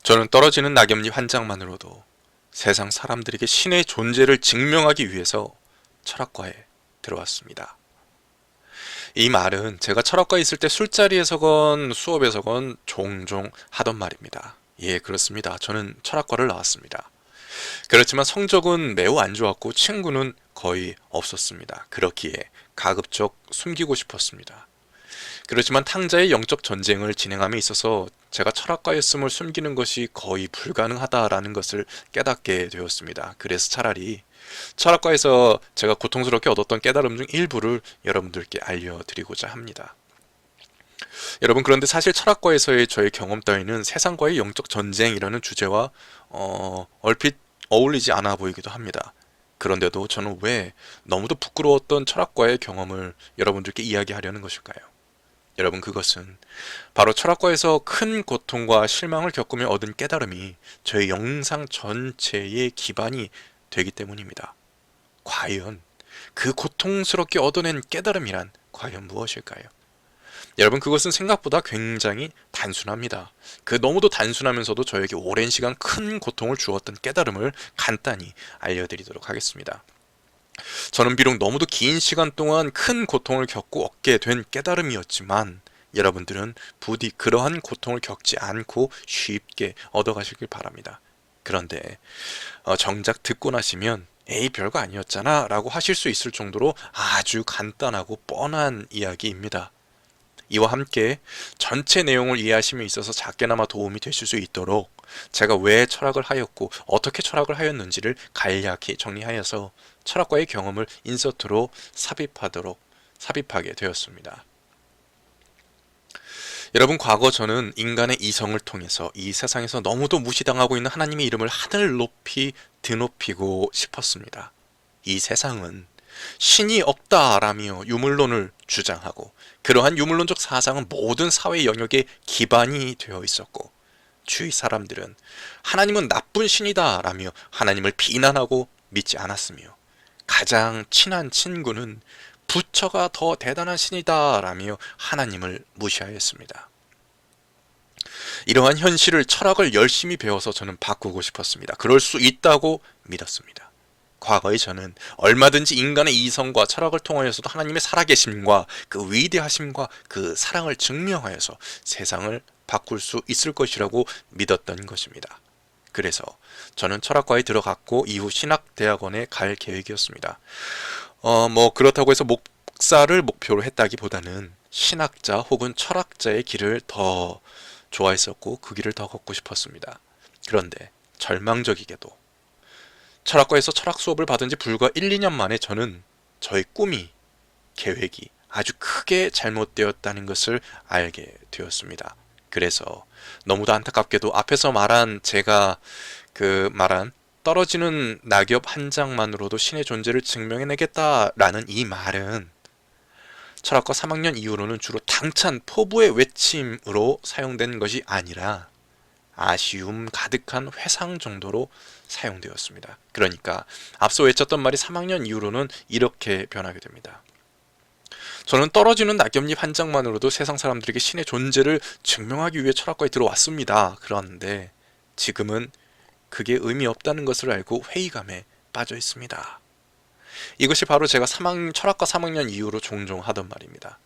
저는 떨어지는 낙엽잎 한 장만으로도 세상 사람들에게 신의 존재를 증명하기 위해서 철학과에 들어왔습니다. 이 말은 제가 철학과에 있을 때 술자리에서건 수업에서건 종종 하던 말입니다. 예, 그렇습니다. 저는 철학과를 나왔습니다. 그렇지만 성적은 매우 안 좋았고 친구는 거의 없었습니다. 그렇기에 가급적 숨기고 싶었습니다. 그렇지만 탕자의 영적 전쟁을 진행함에 있어서 제가 철학과였음을 숨기는 것이 거의 불가능하다라는 것을 깨닫게 되었습니다. 그래서 차라리 철학과에서 제가 고통스럽게 얻었던 깨달음 중 일부를 여러분들께 알려드리고자 합니다. 여러분, 그런데 사실 철학과에서의 저의 경험 따위는 세상과의 영적 전쟁이라는 주제와 얼핏 어울리지 않아 보이기도 합니다. 그런데도 저는 왜 너무도 부끄러웠던 철학과의 경험을 여러분들께 이야기하려는 것일까요? 여러분, 그것은 바로 철학과에서 큰 고통과 실망을 겪으며 얻은 깨달음이 저의 영상 전체의 기반이 되기 때문입니다. 과연 그 고통스럽게 얻어낸 깨달음이란 과연 무엇일까요? 여러분, 그것은 생각보다 굉장히 단순합니다. 그 너무도 단순하면서도 저에게 오랜 시간 큰 고통을 주었던 깨달음을 간단히 알려드리도록 하겠습니다. 저는 비록 너무도 긴 시간 동안 큰 고통을 겪고 얻게 된 깨달음이었지만 여러분들은 부디 그러한 고통을 겪지 않고 쉽게 얻어가시길 바랍니다. 그런데 정작 듣고 나시면 에이, 별거 아니었잖아 라고 하실 수 있을 정도로 아주 간단하고 뻔한 이야기입니다. 이와 함께 전체 내용을 이해하심에 있어서 작게나마 도움이 되실 수 있도록 제가 왜 철학을 하였고 어떻게 철학을 하였는지를 간략히 정리하여서 철학과의 경험을 인서트로 삽입하게 되었습니다. 여러분, 과거 저는 인간의 이성을 통해서 이 세상에서 너무도 무시당하고 있는 하나님의 이름을 하늘 높이 드높이고 싶었습니다. 이 세상은 신이 없다라며 유물론을 주장하고 그러한 유물론적 사상은 모든 사회 영역의 기반이 되어 있었고 주위 사람들은 하나님은 나쁜 신이다라며 하나님을 비난하고 믿지 않았으며 가장 친한 친구는 부처가 더 대단한 신이다라며 하나님을 무시하였습니다. 이러한 현실을 철학을 열심히 배워서 저는 바꾸고 싶었습니다. 그럴 수 있다고 믿었습니다. 과거의 저는 얼마든지 인간의 이성과 철학을 통하여서도 하나님의 살아계심과 그 위대하심과 그 사랑을 증명하여서 세상을 바꿀 수 있을 것이라고 믿었던 것입니다. 그래서 저는 철학과에 들어갔고 이후 신학대학원에 갈 계획이었습니다. 그렇다고 해서 목사를 목표로 했다기보다는 신학자 혹은 철학자의 길을 더 좋아했었고 그 길을 더 걷고 싶었습니다. 그런데 절망적이게도 철학과에서 철학 수업을 받은 지 불과 1, 2년 만에 저는 저의 꿈이, 계획이 아주 크게 잘못되었다는 것을 알게 되었습니다. 그래서 너무도 안타깝게도 앞에서 말한 제가 말한 떨어지는 낙엽 한 장만으로도 신의 존재를 증명해내겠다라는 이 말은 철학과 3학년 이후로는 주로 당찬 포부의 외침으로 사용된 것이 아니라 아쉬움 가득한 회상 정도로 사용되었습니다. 그러니까 앞서 외쳤던 말이 3학년 이후로는 이렇게 변하게 됩니다. 저는 떨어지는 낙엽잎 한 장만으로도 세상 사람들에게 신의 존재를 증명하기 위해 철학과에 들어왔습니다. 그런데 지금은 그게 의미 없다는 것을 알고 회의감에 빠져 있습니다. 이것이 바로 제가 철학과 3학년 이후로 종종 하던 말입니다.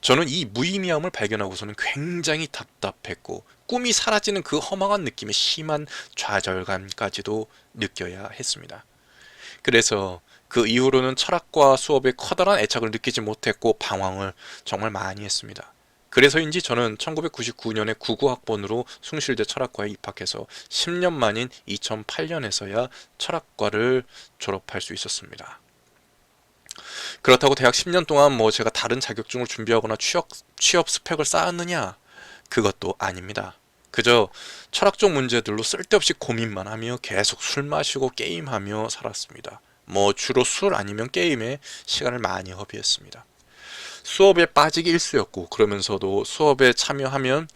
저는 이 무의미함을 발견하고서는 굉장히 답답했고 꿈이 사라지는 그 허망한 느낌의 심한 좌절감까지도 느껴야 했습니다. 그래서 그 이후로는 철학과 수업에 커다란 애착을 느끼지 못했고 방황을 정말 많이 했습니다. 그래서인지 저는 1999년에 99학번으로 숭실대 철학과에 입학해서 10년 만인 2008년에서야 철학과를 졸업할 수 있었습니다. 그렇다고 대학 10년 동안 제가 다른 자격증을 준비하거나 취업 스펙을 쌓았느냐? 그것도 아닙니다. 그저 철학적 문제들로 쓸데없이 고민만 하며 계속 술 마시고 게임하며 살았습니다. 주로 술 아니면 게임에 시간을 많이 허비했습니다. 수업에 빠지기 일쑤였고 그러면서도 수업에 참여하면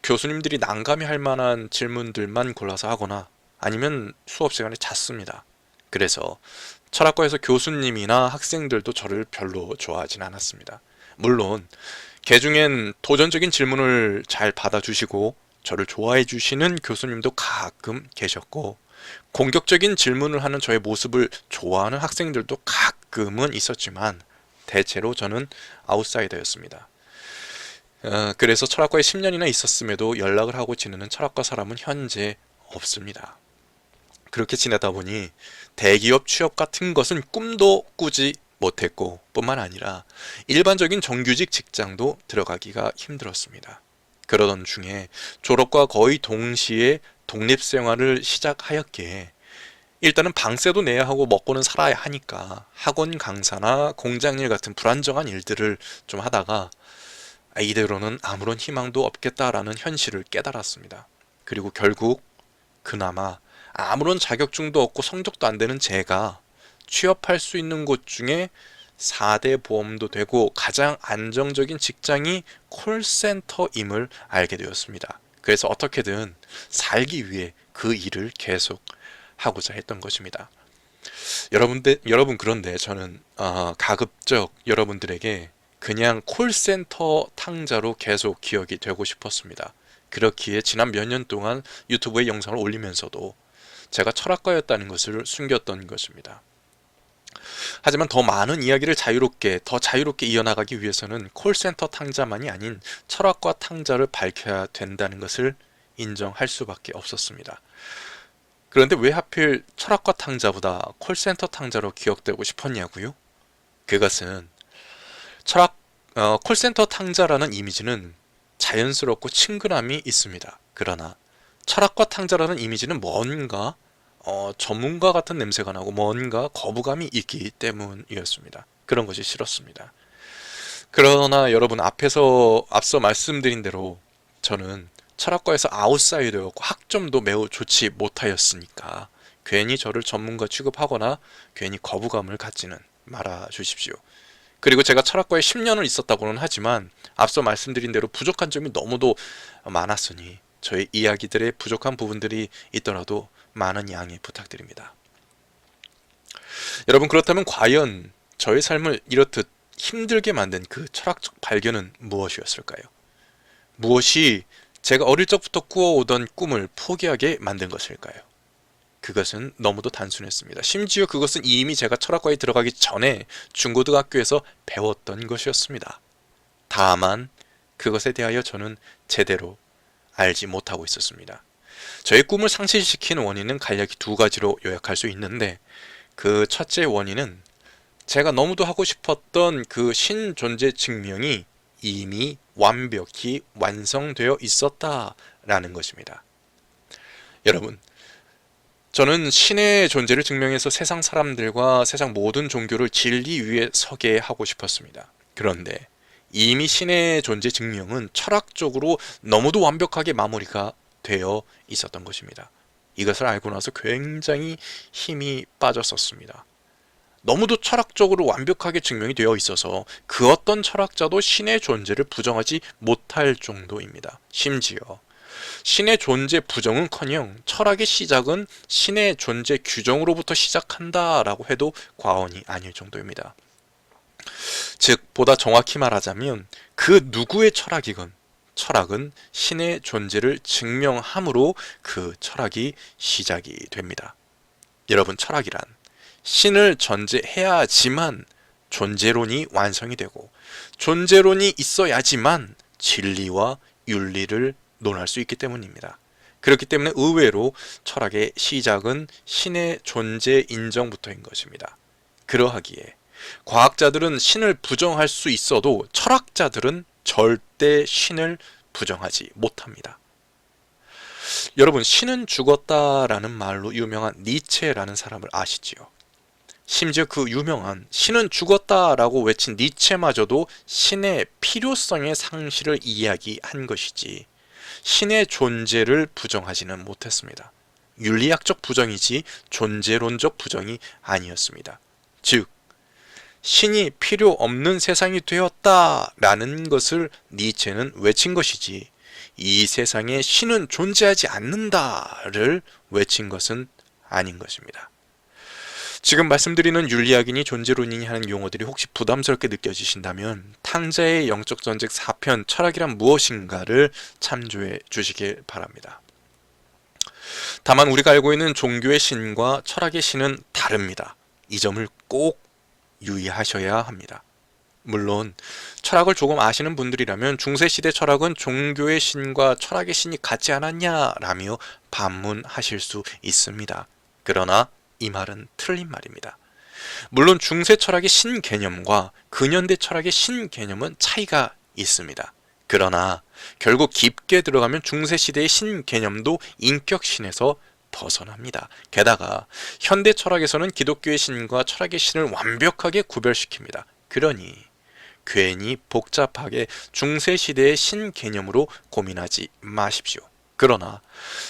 교수님들이 난감해할 만한 질문들만 골라서 하거나 아니면 수업 시간에 잤습니다. 그래서 철학과에서 교수님이나 학생들도 저를 별로 좋아하진 않았습니다. 물론 개중엔 도전적인 질문을 잘 받아주시고 저를 좋아해 주시는 교수님도 가끔 계셨고, 공격적인 질문을 하는 저의 모습을 좋아하는 학생들도 가끔은 있었지만 대체로 저는 아웃사이더였습니다. 그래서 철학과에 10년이나 있었음에도 연락을 하고 지내는 철학과 사람은 현재 없습니다. 그렇게 지내다 보니 대기업 취업 같은 것은 꿈도 꾸지 못했고, 뿐만 아니라 일반적인 정규직 직장도 들어가기가 힘들었습니다. 그러던 중에 졸업과 거의 동시에 독립생활을 시작하였기에 일단은 방세도 내야 하고 먹고는 살아야 하니까 학원 강사나 공장일 같은 불안정한 일들을 좀 하다가 이대로는 아무런 희망도 없겠다라는 현실을 깨달았습니다. 그리고 결국 그나마 아무런 자격증도 없고 성적도 안 되는 제가 취업할 수 있는 곳 중에 4대 보험도 되고 가장 안정적인 직장이 콜센터임을 알게 되었습니다. 그래서 어떻게든 살기 위해 그 일을 계속 하고자 했던 것입니다. 여러분 그런데 저는 가급적 여러분들에게 그냥 콜센터 탕자로 계속 기억이 되고 싶었습니다. 그렇기에 지난 몇 년 동안 유튜브에 영상을 올리면서도 제가 철학가였다는 것을 숨겼던 것입니다. 하지만 더 많은 이야기를 더 자유롭게 이어나가기 위해서는 콜센터 탕자만이 아닌 철학과 탕자를 밝혀야 된다는 것을 인정할 수밖에 없었습니다. 그런데 왜 하필 철학과 탕자보다 콜센터 탕자로 기억되고 싶었냐고요? 그것은 콜센터 탕자라는 이미지는 자연스럽고 친근함이 있습니다. 그러나 철학과 탕자라는 이미지는 뭔가 전문가 같은 냄새가 나고 뭔가 거부감이 있기 때문이었습니다. 그런 것이 싫었습니다. 그러나 여러분, 앞서 말씀드린 대로 저는 철학과에서 아웃사이더였고 학점도 매우 좋지 못하였으니까 괜히 저를 전문가 취급하거나 괜히 거부감을 갖지는 말아 주십시오. 그리고 제가 철학과에 10년을 있었다고는 하지만 앞서 말씀드린 대로 부족한 점이 너무도 많았으니 저의 이야기들의 부족한 부분들이 있더라도 많은 양해 부탁드립니다. 여러분, 그렇다면 과연 저의 삶을 이렇듯 힘들게 만든 그 철학적 발견은 무엇이었을까요? 무엇이 제가 어릴 적부터 꾸어오던 꿈을 포기하게 만든 것일까요? 그것은 너무도 단순했습니다. 심지어 그것은 이미 제가 철학과에 들어가기 전에 중고등학교에서 배웠던 것이었습니다. 다만 그것에 대하여 저는 제대로 알지 못하고 있었습니다. 저의 꿈을 상실시킨 원인은 간략히 두 가지로 요약할 수 있는데, 그 첫째 원인은 제가 너무도 하고 싶었던 그 신존재 증명이 이미 완벽히 완성되어 있었다라는 것입니다. 여러분, 저는 신의 존재를 증명해서 세상 사람들과 세상 모든 종교를 진리 위에 서게 하고 싶었습니다. 그런데 이미 신의 존재 증명은 철학적으로 너무도 완벽하게 마무리가 되어 있었던 것입니다. 이것을 알고 나서 굉장히 힘이 빠졌었습니다. 너무도 철학적으로 완벽하게 증명이 되어 있어서 그 어떤 철학자도 신의 존재를 부정하지 못할 정도입니다. 심지어 신의 존재 부정은커녕 철학의 시작은 신의 존재 규정으로부터 시작한다라고 해도 과언이 아닐 정도입니다. 즉, 보다 정확히 말하자면 그 누구의 철학이건 철학은 신의 존재를 증명함으로 그 철학이 시작이 됩니다. 여러분, 철학이란 신을 전제해야지만 존재론이 완성이 되고 존재론이 있어야지만 진리와 윤리를 논할 수 있기 때문입니다. 그렇기 때문에 의외로 철학의 시작은 신의 존재 인정부터인 것입니다. 그러하기에 과학자들은 신을 부정할 수 있어도 철학자들은 절대 신을 부정하지 못합니다. 여러분, 신은 죽었다라는 말로 유명한 니체라는 사람을 아시지요? 심지어 그 유명한 신은 죽었다라고 외친 니체마저도 신의 필요성의 상실을 이야기한 것이지 신의 존재를 부정하지는 못했습니다. 윤리학적 부정이지 존재론적 부정이 아니었습니다. 즉, 신이 필요 없는 세상이 되었다라는 것을 니체는 외친 것이지 이 세상에 신은 존재하지 않는다를 외친 것은 아닌 것입니다. 지금 말씀드리는 윤리학이니 존재론이니 하는 용어들이 혹시 부담스럽게 느껴지신다면 탕자의 영적 전쟁 4편 철학이란 무엇인가를 참조해 주시길 바랍니다. 다만 우리가 알고 있는 종교의 신과 철학의 신은 다릅니다. 이 점을 꼭 유의하셔야 합니다. 물론 철학을 조금 아시는 분들이라면 중세시대 철학은 종교의 신과 철학의 신이 같지 않았냐라며 반문하실 수 있습니다. 그러나 이 말은 틀린 말입니다. 물론 중세 철학의 신 개념과 근현대 철학의 신 개념은 차이가 있습니다. 그러나 결국 깊게 들어가면 중세시대의 신 개념도 인격신에서 벗어납니다. 게다가 현대 철학에서는 기독교의 신과 철학의 신을 완벽하게 구별시킵니다. 그러니 괜히 복잡하게 중세시대의 신 개념으로 고민하지 마십시오. 그러나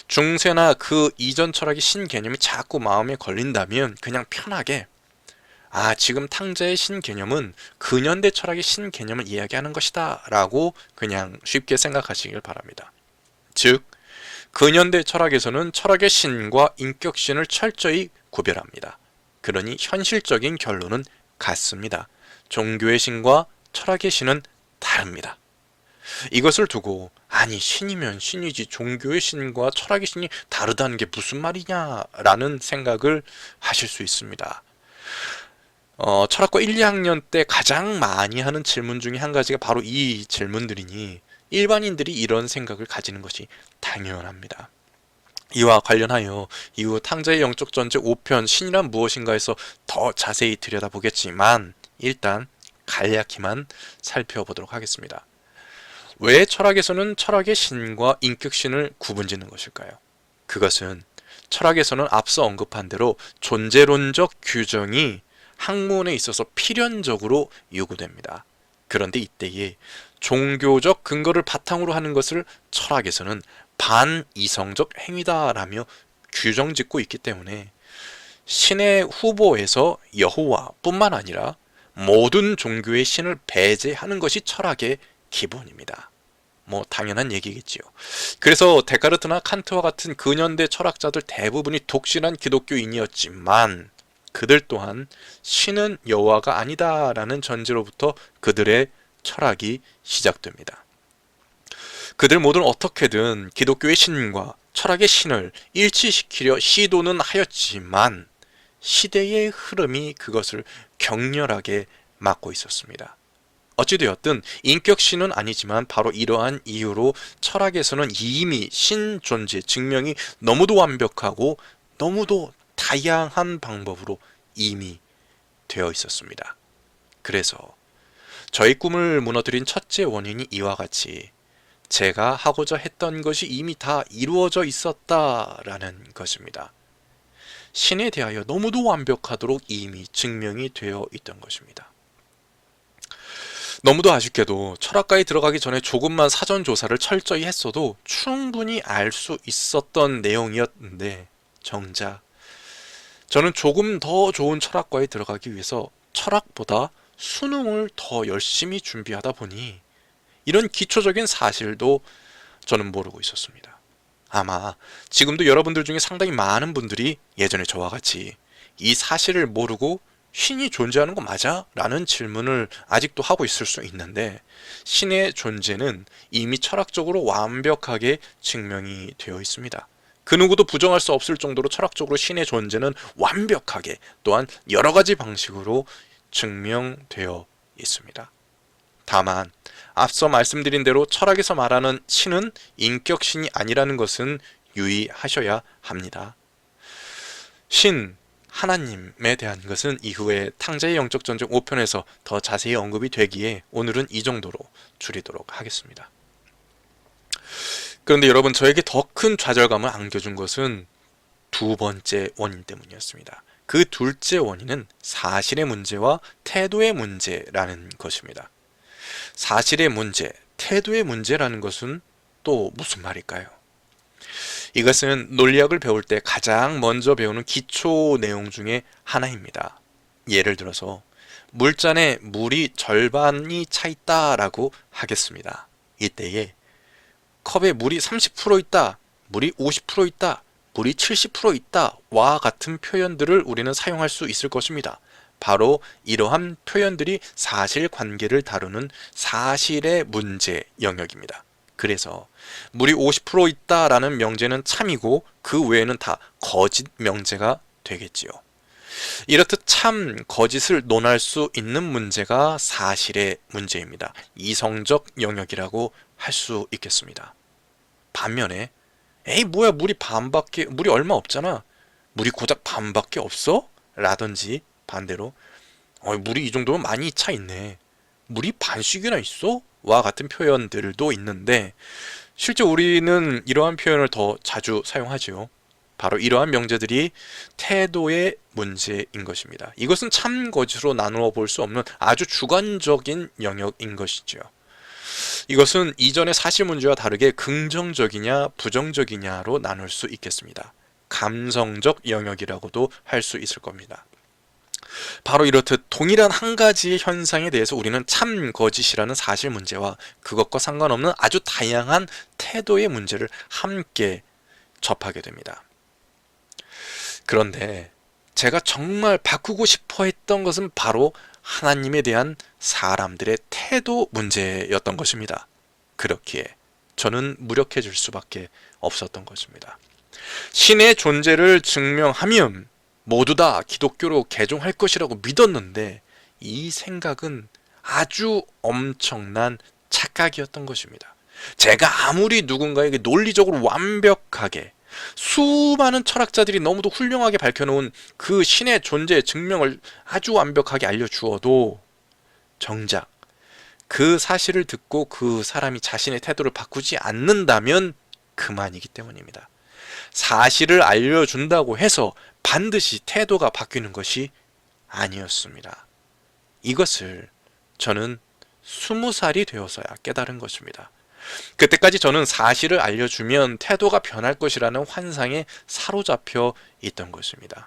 중세나 그 이전 철학의 신 개념이 자꾸 마음에 걸린다면 그냥 편하게 지금 탕자의 신 개념은 근현대 철학의 신 개념을 이야기하는 것이다 라고 그냥 쉽게 생각하시길 바랍니다. 즉 근현대 철학에서는 철학의 신과 인격신을 철저히 구별합니다. 그러니 현실적인 결론은 같습니다. 종교의 신과 철학의 신은 다릅니다. 이것을 두고 신이면 신이지 종교의 신과 철학의 신이 다르다는 게 무슨 말이냐라는 생각을 하실 수 있습니다. 철학과 1, 2학년 때 가장 많이 하는 질문 중에 한 가지가 바로 이 질문들이니 일반인들이 이런 생각을 가지는 것이 당연합니다. 이와 관련하여 이후 탕자의 영적 전쟁 5편 신이란 무엇인가에서 더 자세히 들여다보겠지만 일단 간략히만 살펴보도록 하겠습니다. 왜 철학에서는 철학의 신과 인격신을 구분짓는 것일까요? 그것은 철학에서는 앞서 언급한 대로 존재론적 규정이 학문에 있어서 필연적으로 요구됩니다. 그런데 이때에 종교적 근거를 바탕으로 하는 것을 철학에서는 반이성적 행위다라며 규정짓고 있기 때문에 신의 후보에서 여호와뿐만 아니라 모든 종교의 신을 배제하는 것이 철학의 기본입니다. 당연한 얘기겠지요. 그래서 데카르트나 칸트와 같은 근현대 철학자들 대부분이 독실한 기독교인이었지만 그들 또한 신은 여호와가 아니다라는 전제로부터 그들의 철학이 시작됩니다. 그들 모두는 어떻게든 기독교의 신과 철학의 신을 일치시키려 시도는 하였지만 시대의 흐름이 그것을 격렬하게 막고 있었습니다. 어찌되었든 인격신은 아니지만 바로 이러한 이유로 철학에서는 이미 신 존재 증명이 너무도 완벽하고 너무도 다양한 방법으로 이미 되어 있었습니다. 그래서 저의 꿈을 무너뜨린 첫째 원인이 이와 같이 제가 하고자 했던 것이 이미 다 이루어져 있었다라는 것입니다. 신에 대하여 너무도 완벽하도록 이미 증명이 되어 있던 것입니다. 너무도 아쉽게도 철학가에 들어가기 전에 조금만 사전 조사를 철저히 했어도 충분히 알 수 있었던 내용이었는데 정작 저는 조금 더 좋은 철학과에 들어가기 위해서 철학보다 수능을 더 열심히 준비하다 보니 이런 기초적인 사실도 저는 모르고 있었습니다. 아마 지금도 여러분들 중에 상당히 많은 분들이 예전에 저와 같이 이 사실을 모르고 신이 존재하는 거 맞아? 라는 질문을 아직도 하고 있을 수 있는데 신의 존재는 이미 철학적으로 완벽하게 증명이 되어 있습니다. 그 누구도 부정할 수 없을 정도로 철학적으로 신의 존재는 완벽하게 또한 여러 가지 방식으로 증명되어 있습니다. 다만 앞서 말씀드린 대로 철학에서 말하는 신은 인격신이 아니라는 것은 유의하셔야 합니다. 신, 하나님에 대한 것은 이후에 탕자의 영적 전쟁 5편에서 더 자세히 언급이 되기에 오늘은 이 정도로 줄이도록 하겠습니다. 그런데 여러분, 저에게 더 큰 좌절감을 안겨준 것은 두 번째 원인 때문이었습니다. 그 둘째 원인은 사실의 문제와 태도의 문제라는 것입니다. 사실의 문제, 태도의 문제라는 것은 또 무슨 말일까요? 이것은 논리학을 배울 때 가장 먼저 배우는 기초 내용 중에 하나입니다. 예를 들어서 물잔에 물이 절반이 차 있다라고 하겠습니다. 이때에 컵에 물이 30% 있다, 물이 50% 있다, 물이 70% 있다와 같은 표현들을 우리는 사용할 수 있을 것입니다. 바로 이러한 표현들이 사실관계를 다루는 사실의 문제 영역입니다. 그래서 물이 50% 있다라는 명제는 참이고 그 외에는 다 거짓 명제가 되겠지요. 이렇듯 참, 거짓을 논할 수 있는 문제가 사실의 문제입니다. 이성적 영역이라고 할 수 있겠습니다. 반면에 에이 뭐야 물이 얼마 없잖아. 물이 고작 반밖에 없어? 라든지 반대로 물이 이 정도면 많이 차 있네. 물이 반씩이나 있어? 와 같은 표현들도 있는데 실제 우리는 이러한 표현을 더 자주 사용하지요. 바로 이러한 명제들이 태도의 문제인 것입니다. 이것은 참 거짓으로 나누어 볼 수 없는 아주 주관적인 영역인 것이죠. 이것은 이전의 사실 문제와 다르게 긍정적이냐 부정적이냐로 나눌 수 있겠습니다. 감성적 영역이라고도 할 수 있을 겁니다. 바로 이렇듯 동일한 한 가지의 현상에 대해서 우리는 참 거짓이라는 사실 문제와 그것과 상관없는 아주 다양한 태도의 문제를 함께 접하게 됩니다. 그런데 제가 정말 바꾸고 싶어 했던 것은 바로 하나님에 대한 사람들의 태도 문제였던 것입니다. 그렇기에 저는 무력해질 수밖에 없었던 것입니다. 신의 존재를 증명하면 모두 다 기독교로 개종할 것이라고 믿었는데 이 생각은 아주 엄청난 착각이었던 것입니다. 제가 아무리 누군가에게 논리적으로 완벽하게 수많은 철학자들이 너무도 훌륭하게 밝혀놓은 그 신의 존재의 증명을 아주 완벽하게 알려주어도 정작 그 사실을 듣고 그 사람이 자신의 태도를 바꾸지 않는다면 그만이기 때문입니다. 사실을 알려준다고 해서 반드시 태도가 바뀌는 것이 아니었습니다. 이것을 저는 20살이 되어서야 깨달은 것입니다. 그때까지 저는 사실을 알려주면 태도가 변할 것이라는 환상에 사로잡혀 있던 것입니다.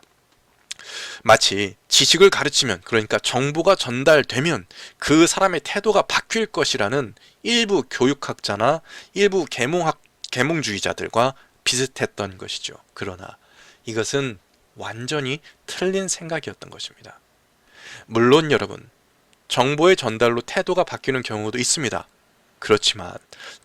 마치 지식을 가르치면, 그러니까 정보가 전달되면 그 사람의 태도가 바뀔 것이라는 일부 교육학자나 일부 계몽주의자들과 비슷했던 것이죠. 그러나 이것은 완전히 틀린 생각이었던 것입니다. 물론 여러분, 정보의 전달로 태도가 바뀌는 경우도 있습니다. 그렇지만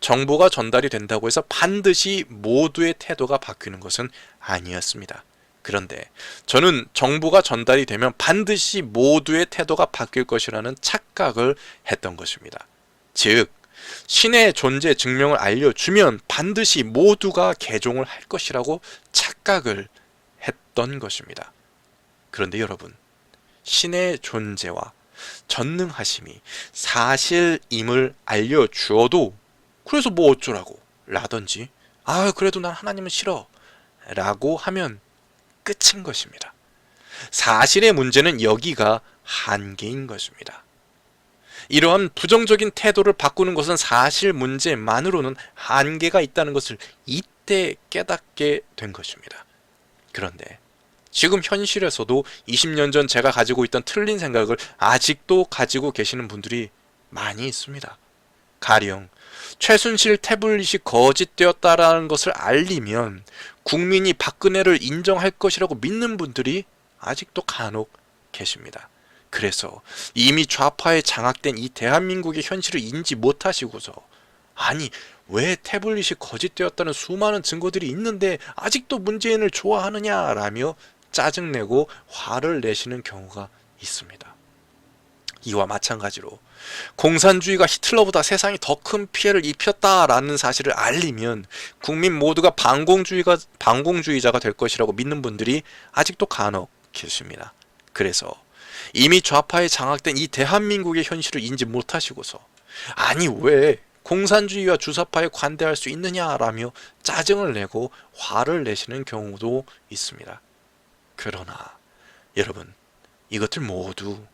정보가 전달이 된다고 해서 반드시 모두의 태도가 바뀌는 것은 아니었습니다. 그런데 저는 정보가 전달이 되면 반드시 모두의 태도가 바뀔 것이라는 착각을 했던 것입니다. 즉, 신의 존재 증명을 알려주면 반드시 모두가 개종을 할 것이라고 착각을 했던 것입니다. 그런데 여러분, 신의 존재와 전능하심이 사실임을 알려주어도 그래서 뭐 어쩌라고 라든지 그래도 난 하나님은 싫어 라고 하면 끝인 것입니다. 사실의 문제는 여기가 한계인 것입니다. 이러한 부정적인 태도를 바꾸는 것은 사실 문제만으로는 한계가 있다는 것을 이때 깨닫게 된 것입니다. 그런데 지금 현실에서도 20년 전 제가 가지고 있던 틀린 생각을 아직도 가지고 계시는 분들이 많이 있습니다. 가령 최순실 태블릿이 거짓되었다라는 것을 알리면 국민이 박근혜를 인정할 것이라고 믿는 분들이 아직도 간혹 계십니다. 그래서 이미 좌파에 장악된 이 대한민국의 현실을 인지 못하시고서 왜 태블릿이 거짓되었다는 수많은 증거들이 있는데 아직도 문재인을 좋아하느냐라며 짜증내고 화를 내시는 경우가 있습니다. 이와 마찬가지로 공산주의가 히틀러보다 세상이 더 큰 피해를 입혔다라는 사실을 알리면 국민 모두가 반공주의자가 될 것이라고 믿는 분들이 아직도 간혹 계십니다. 그래서 이미 좌파에 장악된 이 대한민국의 현실을 인지 못하시고서 왜 공산주의와 주사파에 관대할 수 있느냐라며 짜증을 내고 화를 내시는 경우도 있습니다. 그러나 여러분, 이것들 모두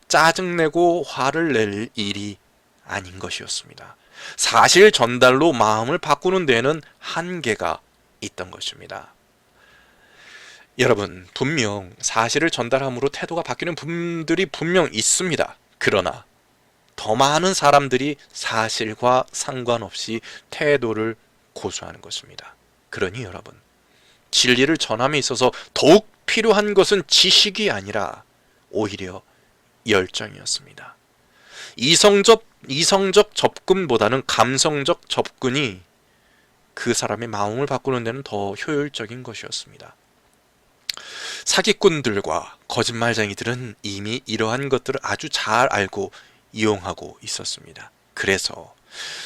짜증내고 화를 낼 일이 아닌 것이었습니다. 사실 전달로 마음을 바꾸는 데에는 한계가 있던 것입니다. 여러분, 분명 사실을 전달함으로 태도가 바뀌는 분들이 분명 있습니다. 그러나 더 많은 사람들이 사실과 상관없이 태도를 고수하는 것입니다. 그러니 여러분, 진리를 전함에 있어서 더욱 필요한 것은 지식이 아니라 오히려 열정이었습니다. 이성적 접근보다는 감성적 접근이 그 사람의 마음을 바꾸는 데는 더 효율적인 것이었습니다. 사기꾼들과 거짓말쟁이들은 이미 이러한 것들을 아주 잘 알고 이용하고 있었습니다. 그래서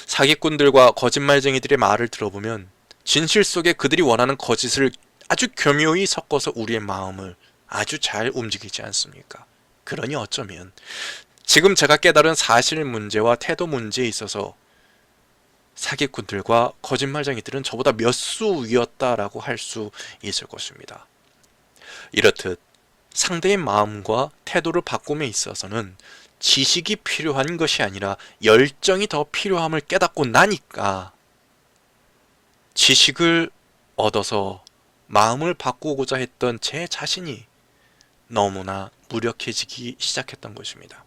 사기꾼들과 거짓말쟁이들의 말을 들어보면 진실 속에 그들이 원하는 거짓을 아주 교묘히 섞어서 우리의 마음을 아주 잘 움직이지 않습니까? 그러니 어쩌면 지금 제가 깨달은 사실 문제와 태도 문제에 있어서 사기꾼들과 거짓말쟁이들은 저보다 몇 수 위였다라고 할 수 있을 것입니다. 이렇듯 상대의 마음과 태도를 바꿈에 있어서는 지식이 필요한 것이 아니라 열정이 더 필요함을 깨닫고 나니까 지식을 얻어서 마음을 바꾸고자 했던 제 자신이 너무나 무력해지기 시작했던 것입니다.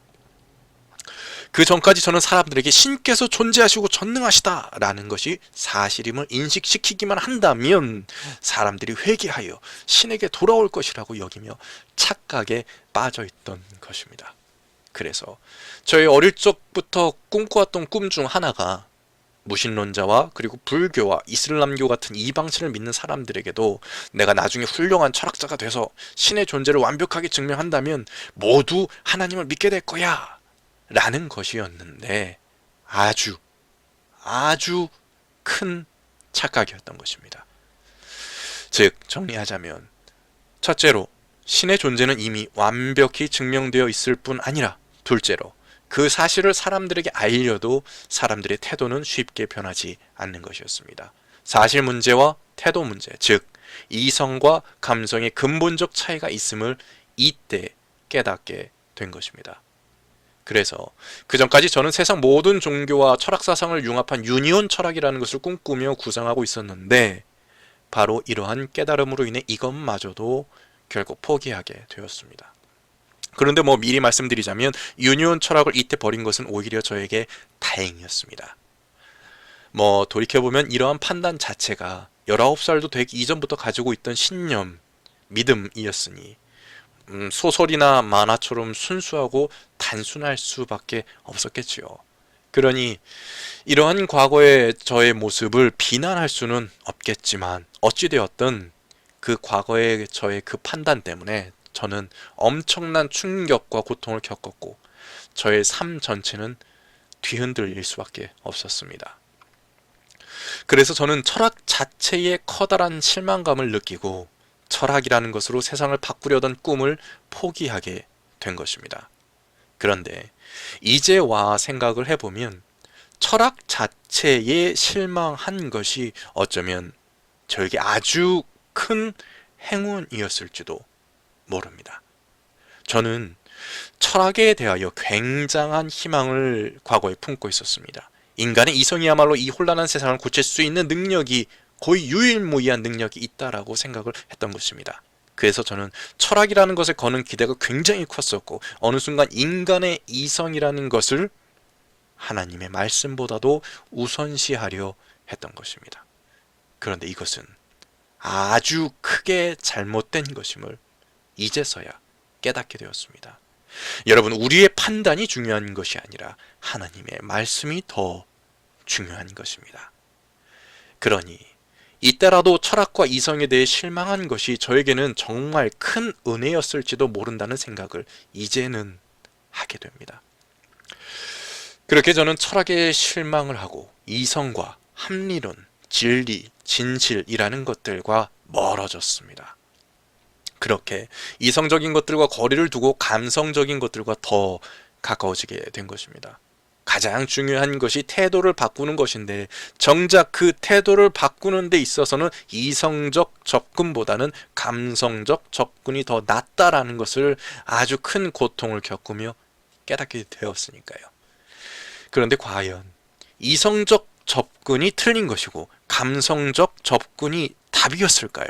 그 전까지 저는 사람들에게 신께서 존재하시고 전능하시다 라는 것이 사실임을 인식시키기만 한다면 사람들이 회개하여 신에게 돌아올 것이라고 여기며 착각에 빠져있던 것입니다. 그래서 저의 어릴 적부터 꿈꿔왔던 꿈 중 하나가 무신론자와 그리고 불교와 이슬람교 같은 이방신을 믿는 사람들에게도 내가 나중에 훌륭한 철학자가 돼서 신의 존재를 완벽하게 증명한다면 모두 하나님을 믿게 될 거야 라는 것이었는데 아주 큰 착각이었던 것입니다. 즉 정리하자면 첫째로 신의 존재는 이미 완벽히 증명되어 있을 뿐 아니라 둘째로 그 사실을 사람들에게 알려도 사람들의 태도는 쉽게 변하지 않는 것이었습니다. 사실 문제와 태도 문제, 즉 이성과 감성의 근본적 차이가 있음을 이때 깨닫게 된 것입니다. 그래서 그전까지 저는 세상 모든 종교와 철학 사상을 융합한 유니온 철학이라는 것을 꿈꾸며 구상하고 있었는데 바로 이러한 깨달음으로 인해 이것마저도 결국 포기하게 되었습니다. 그런데 미리 말씀드리자면 유니온 철학을 이때 버린 것은 오히려 저에게 다행이었습니다. 돌이켜보면 이러한 판단 자체가 19살도 되기 이전부터 가지고 있던 신념, 믿음이었으니 소설이나 만화처럼 순수하고 단순할 수밖에 없었겠지요. 그러니 이러한 과거의 저의 모습을 비난할 수는 없겠지만 어찌되었든 그 과거의 저의 그 판단 때문에 저는 엄청난 충격과 고통을 겪었고 저의 삶 전체는 뒤흔들릴 수밖에 없었습니다. 그래서 저는 철학 자체에 커다란 실망감을 느끼고 철학이라는 것으로 세상을 바꾸려던 꿈을 포기하게 된 것입니다. 그런데 이제 와 생각을 해보면 철학 자체에 실망한 것이 어쩌면 저에게 아주 큰 행운이었을지도 모릅니다. 저는 철학에 대하여 굉장한 희망을 과거에 품고 있었습니다. 인간의 이성이야말로 이 혼란한 세상을 고칠 수 있는 능력이 거의 유일무이한 능력이 있다라고 생각을 했던 것입니다. 그래서 저는 철학이라는 것에 거는 기대가 굉장히 컸었고 어느 순간 인간의 이성이라는 것을 하나님의 말씀보다도 우선시하려 했던 것입니다. 그런데 이것은 아주 크게 잘못된 것임을 이제서야 깨닫게 되었습니다. 여러분, 우리의 판단이 중요한 것이 아니라 하나님의 말씀이 더 중요한 것입니다. 그러니 이때라도 철학과 이성에 대해 실망한 것이 저에게는 정말 큰 은혜였을지도 모른다는 생각을 이제는 하게 됩니다. 그렇게 저는 철학에 실망을 하고 이성과 합리론, 진리, 진실이라는 것들과 멀어졌습니다. 그렇게 이성적인 것들과 거리를 두고 감성적인 것들과 더 가까워지게 된 것입니다. 가장 중요한 것이 태도를 바꾸는 것인데 정작 그 태도를 바꾸는 데 있어서는 이성적 접근보다는 감성적 접근이 더 낫다라는 것을 아주 큰 고통을 겪으며 깨닫게 되었으니까요. 그런데 과연 이성적 접근이 틀린 것이고 감성적 접근이 답이었을까요?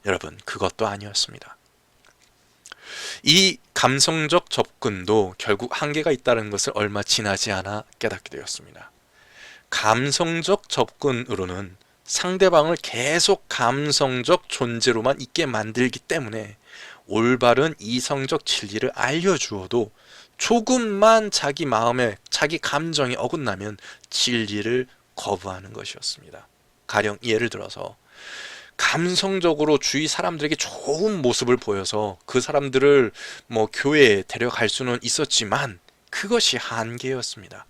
여러분, 그것도 아니었습니다. 이 감성적 접근도 결국 한계가 있다는 것을 얼마 지나지 않아 깨닫게 되었습니다. 감성적 접근으로는 상대방을 계속 감성적 존재로만 있게 만들기 때문에 올바른 이성적 진리를 알려주어도 조금만 자기 마음에 자기 감정이 어긋나면 진리를 거부하는 것이었습니다. 가령 예를 들어서 감성적으로 주위 사람들에게 좋은 모습을 보여서 그 사람들을 교회에 데려갈 수는 있었지만 그것이 한계였습니다.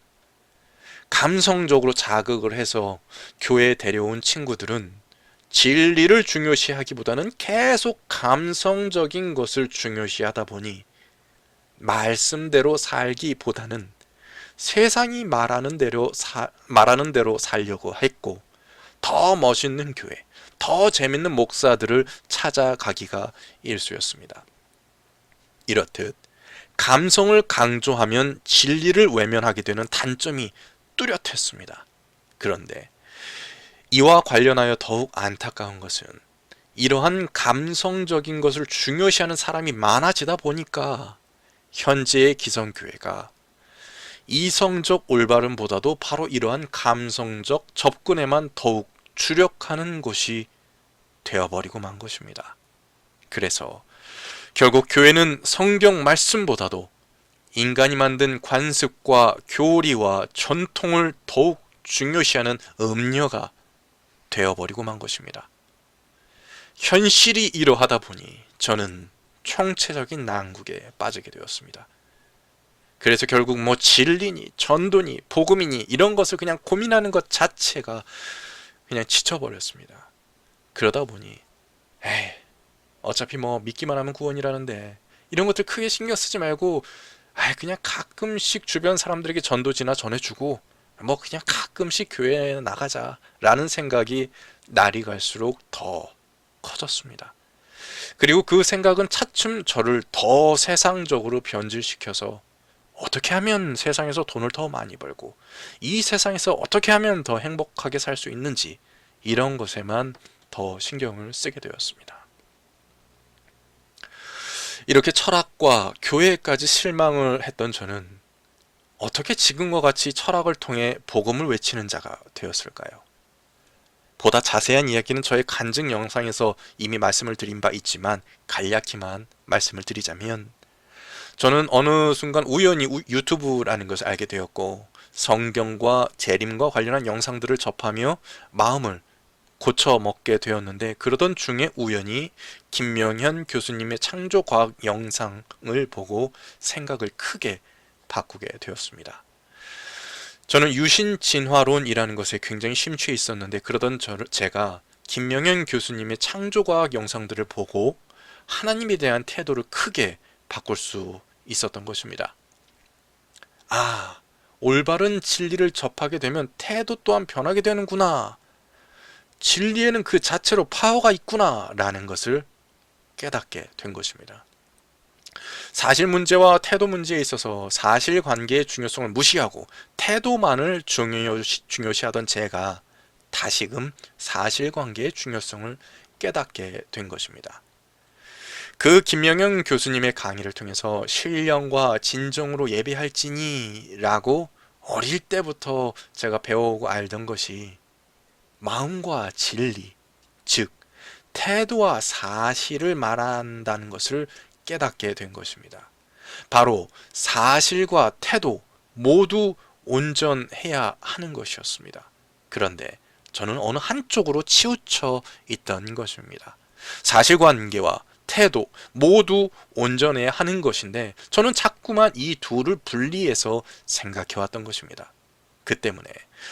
감성적으로 자극을 해서 교회에 데려온 친구들은 진리를 중요시하기보다는 계속 감성적인 것을 중요시하다 보니 말씀대로 살기보다는 세상이 말하는 대로 살려고 했고, 더 멋있는 교회, 더 재밌는 목사들을 찾아가기가 일쑤였습니다. 이렇듯 감성을 강조하면 진리를 외면하게 되는 단점이 뚜렷했습니다. 그런데 이와 관련하여 더욱 안타까운 것은 이러한 감성적인 것을 중요시하는 사람이 많아지다 보니까 현재의 기성교회가 이성적 올바름보다도 바로 이러한 감성적 접근에만 더욱 주력하는 곳이 되어버리고 만 것입니다. 그래서 결국 교회는 성경 말씀보다도 인간이 만든 관습과 교리와 전통을 더욱 중요시하는 음녀가 되어버리고 만 것입니다. 현실이 이러하다 보니 저는 총체적인 난국에 빠지게 되었습니다. 그래서 결국 진리니 전도니 복음이니 이런 것을 그냥 고민하는 것 자체가 그냥 지쳐버렸습니다. 그러다 보니 어차피 믿기만 하면 구원이라는데 이런 것들 크게 신경 쓰지 말고 그냥 가끔씩 주변 사람들에게 전도지나 전해주고 그냥 가끔씩 교회에 나가자 라는 생각이 날이 갈수록 더 커졌습니다. 그리고 그 생각은 차츰 저를 더 세상적으로 변질시켜서 어떻게 하면 세상에서 돈을 더 많이 벌고 이 세상에서 어떻게 하면 더 행복하게 살 수 있는지 이런 것에만 더 신경을 쓰게 되었습니다. 이렇게 철학과 교회까지 실망을 했던 저는 어떻게 지금과 같이 철학을 통해 복음을 외치는 자가 되었을까요? 보다 자세한 이야기는 저의 간증 영상에서 이미 말씀을 드린 바 있지만 간략히만 말씀을 드리자면, 저는 어느 순간 우연히 유튜브라는 것을 알게 되었고 성경과 재림과 관련한 영상들을 접하며 마음을 고쳐먹게 되었는데, 그러던 중에 우연히 김명현 교수님의 창조과학 영상을 보고 생각을 크게 바꾸게 되었습니다. 저는 유신진화론이라는 것에 굉장히 심취해 있었는데, 그러던 제가 김명현 교수님의 창조과학 영상들을 보고 하나님에 대한 태도를 크게 바꿀 수 있었던 것입니다. 올바른 진리를 접하게 되면 태도 또한 변하게 되는구나, 진리에는 그 자체로 파워가 있구나 라는 것을 깨닫게 된 것입니다. 사실 문제와 태도 문제에 있어서 사실관계의 중요성을 무시하고 태도만을 중요시하던 제가 다시금 사실관계의 중요성을 깨닫게 된 것입니다. 그 김명현 교수님의 강의를 통해서 신령과 진정으로 예배할지니 라고 어릴 때부터 제가 배워오고 알던 것이 마음과 진리, 즉 태도와 사실을 말한다는 것을 깨닫게 된 것입니다. 바로 사실과 태도 모두 온전해야 하는 것이었습니다. 그런데 저는 어느 한쪽으로 치우쳐 있던 것입니다. 사실관계와 태도 모두 온전해야 하는 것인데 저는 자꾸만 이 둘을 분리해서 생각해왔던 것입니다. 그 때문에